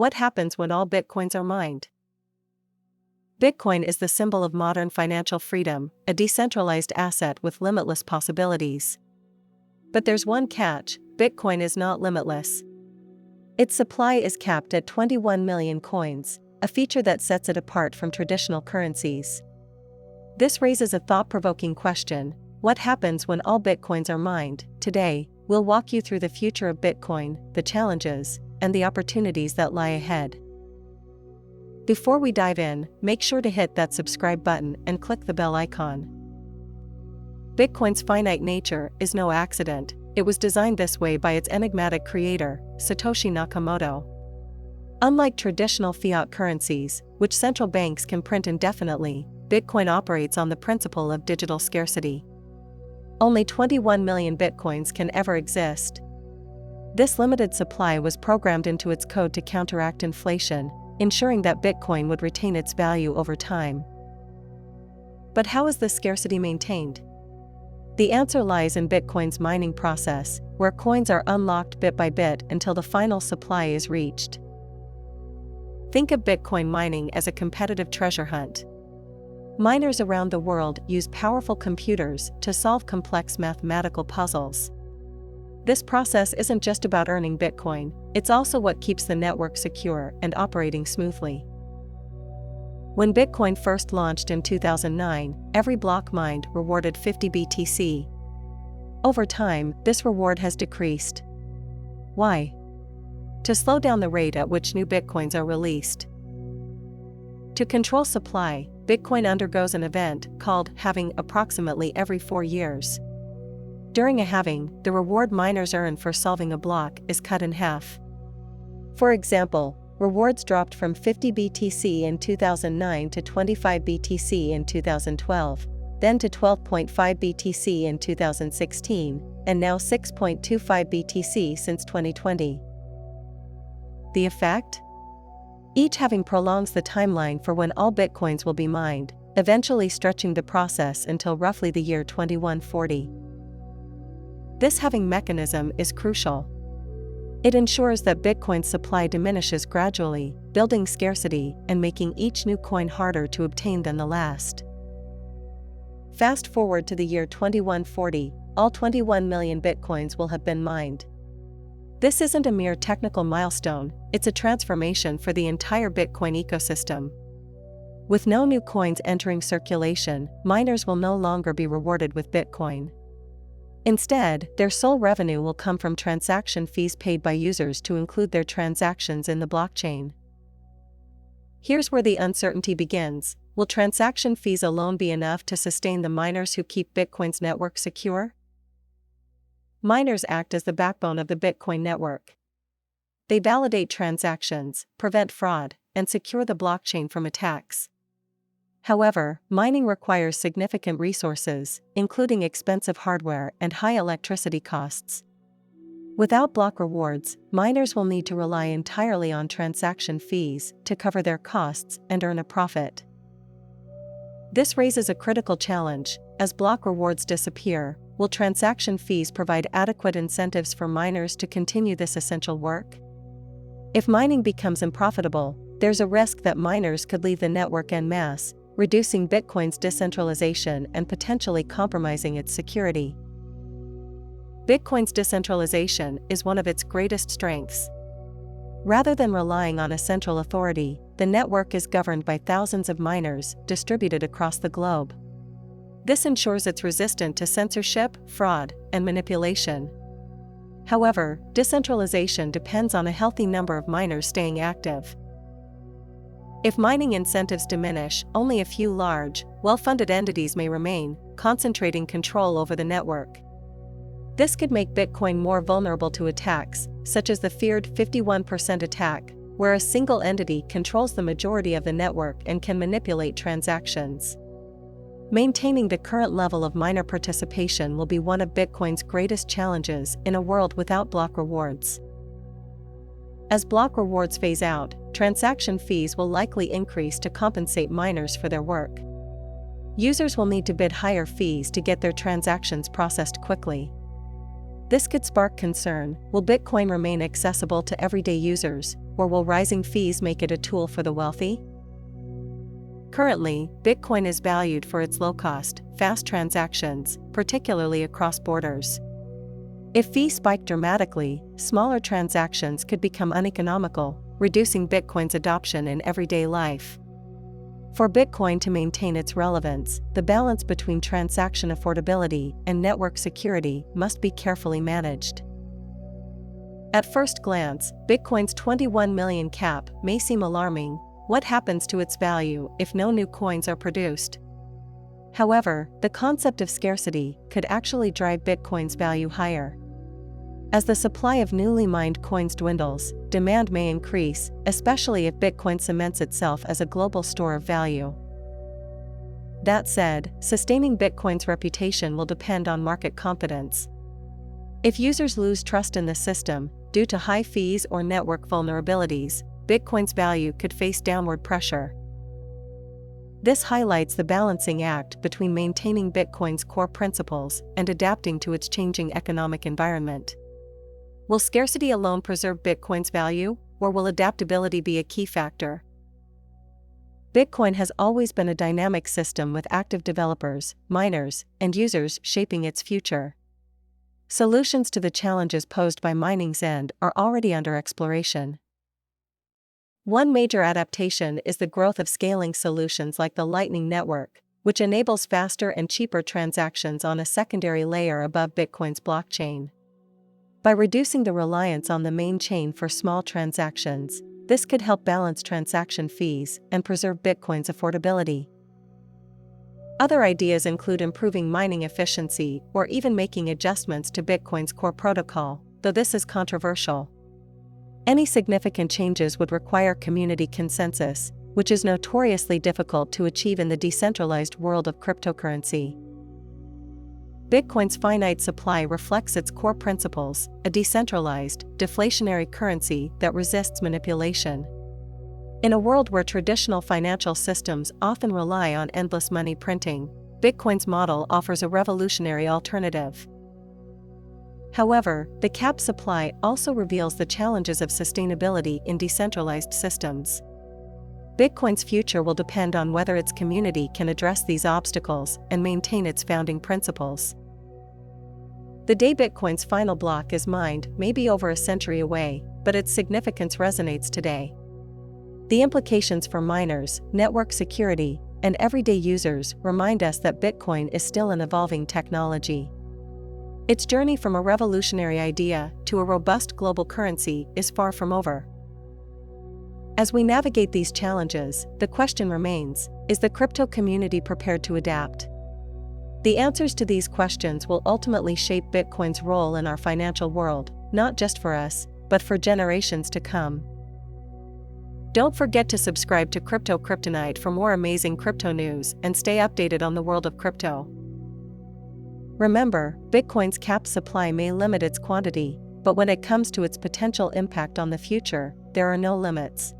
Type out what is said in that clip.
What happens when all Bitcoins are mined? Bitcoin is the symbol of modern financial freedom, a decentralized asset with limitless possibilities. But there's one catch: Bitcoin is not limitless. Its supply is capped at 21 million coins, a feature that sets it apart from traditional currencies. This raises a thought-provoking question: what happens when all Bitcoins are mined? Today, we'll walk you through the future of Bitcoin, the challenges, and the opportunities that lie ahead. Before we dive in, make sure to hit that subscribe button and click the bell icon. Bitcoin's finite nature is no accident. It was designed this way by its enigmatic creator, Satoshi Nakamoto. Unlike traditional fiat currencies, which central banks can print indefinitely, Bitcoin operates on the principle of digital scarcity. Only 21 million Bitcoins can ever exist. This limited supply was programmed into its code to counteract inflation, ensuring that Bitcoin would retain its value over time. But how is this scarcity maintained? The answer lies in Bitcoin's mining process, where coins are unlocked bit by bit until the final supply is reached. Think of Bitcoin mining as a competitive treasure hunt. Miners around the world use powerful computers to solve complex mathematical puzzles. This process isn't just about earning Bitcoin, it's also what keeps the network secure and operating smoothly. When Bitcoin first launched in 2009, every block mined rewarded 50 BTC. Over time, this reward has decreased. Why? To slow down the rate at which new Bitcoins are released. To control supply, Bitcoin undergoes an event called halving approximately every 4 years. During a halving, the reward miners earn for solving a block is cut in half. For example, rewards dropped from 50 BTC in 2009 to 25 BTC in 2012, then to 12.5 BTC in 2016, and now 6.25 BTC since 2020. The effect? Each halving prolongs the timeline for when all Bitcoins will be mined, eventually stretching the process until roughly the year 2140. This halving mechanism is crucial. It ensures that Bitcoin's supply diminishes gradually, building scarcity and making each new coin harder to obtain than the last. Fast forward to the year 2140, all 21 million Bitcoins will have been mined. This isn't a mere technical milestone, it's a transformation for the entire Bitcoin ecosystem. With no new coins entering circulation, miners will no longer be rewarded with Bitcoin. Instead, their sole revenue will come from transaction fees paid by users to include their transactions in the blockchain. Here's where the uncertainty begins: will transaction fees alone be enough to sustain the miners who keep Bitcoin's network secure? Miners act as the backbone of the Bitcoin network. They validate transactions, prevent fraud, and secure the blockchain from attacks. However, mining requires significant resources, including expensive hardware and high electricity costs. Without block rewards, miners will need to rely entirely on transaction fees to cover their costs and earn a profit. This raises a critical challenge: as block rewards disappear, will transaction fees provide adequate incentives for miners to continue this essential work? If mining becomes unprofitable, there's a risk that miners could leave the network en masse, reducing Bitcoin's decentralization and potentially compromising its security. Bitcoin's decentralization is one of its greatest strengths. Rather than relying on a central authority, the network is governed by thousands of miners distributed across the globe. This ensures it's resistant to censorship, fraud, and manipulation. However, decentralization depends on a healthy number of miners staying active. If mining incentives diminish, only a few large, well-funded entities may remain, concentrating control over the network. This could make Bitcoin more vulnerable to attacks, such as the feared 51% attack, where a single entity controls the majority of the network and can manipulate transactions. Maintaining the current level of miner participation will be one of Bitcoin's greatest challenges in a world without block rewards. As block rewards phase out, transaction fees will likely increase to compensate miners for their work. Users will need to bid higher fees to get their transactions processed quickly. This could spark concern: will Bitcoin remain accessible to everyday users, or will rising fees make it a tool for the wealthy? Currently, Bitcoin is valued for its low cost, fast transactions, particularly across borders. If fees spike dramatically, smaller transactions could become uneconomical, reducing Bitcoin's adoption in everyday life. For Bitcoin to maintain its relevance, the balance between transaction affordability and network security must be carefully managed. At first glance, Bitcoin's 21 million cap may seem alarming. What happens to its value if no new coins are produced? However, the concept of scarcity could actually drive Bitcoin's value higher. As the supply of newly mined coins dwindles, demand may increase, especially if Bitcoin cements itself as a global store of value. That said, sustaining Bitcoin's reputation will depend on market confidence. If users lose trust in the system, due to high fees or network vulnerabilities, Bitcoin's value could face downward pressure. This highlights the balancing act between maintaining Bitcoin's core principles and adapting to its changing economic environment. Will scarcity alone preserve Bitcoin's value, or will adaptability be a key factor? Bitcoin has always been a dynamic system with active developers, miners, and users shaping its future. Solutions to the challenges posed by mining's end are already under exploration. One major adaptation is the growth of scaling solutions like the Lightning Network, which enables faster and cheaper transactions on a secondary layer above Bitcoin's blockchain. By reducing the reliance on the main chain for small transactions, this could help balance transaction fees and preserve Bitcoin's affordability. Other ideas include improving mining efficiency or even making adjustments to Bitcoin's core protocol, though this is controversial. Any significant changes would require community consensus, which is notoriously difficult to achieve in the decentralized world of cryptocurrency. Bitcoin's finite supply reflects its core principles, a decentralized, deflationary currency that resists manipulation. In a world where traditional financial systems often rely on endless money printing, Bitcoin's model offers a revolutionary alternative. However, the cap supply also reveals the challenges of sustainability in decentralized systems. Bitcoin's future will depend on whether its community can address these obstacles and maintain its founding principles. The day Bitcoin's final block is mined may be over a century away, but its significance resonates today. The implications for miners, network security, and everyday users remind us that Bitcoin is still an evolving technology. Its journey from a revolutionary idea to a robust global currency is far from over. As we navigate these challenges, the question remains, is the crypto community prepared to adapt? The answers to these questions will ultimately shape Bitcoin's role in our financial world, not just for us, but for generations to come. Don't forget to subscribe to Crypto Kryptonite for more amazing crypto news and stay updated on the world of crypto. Remember, Bitcoin's cap supply may limit its quantity, but when it comes to its potential impact on the future, there are no limits.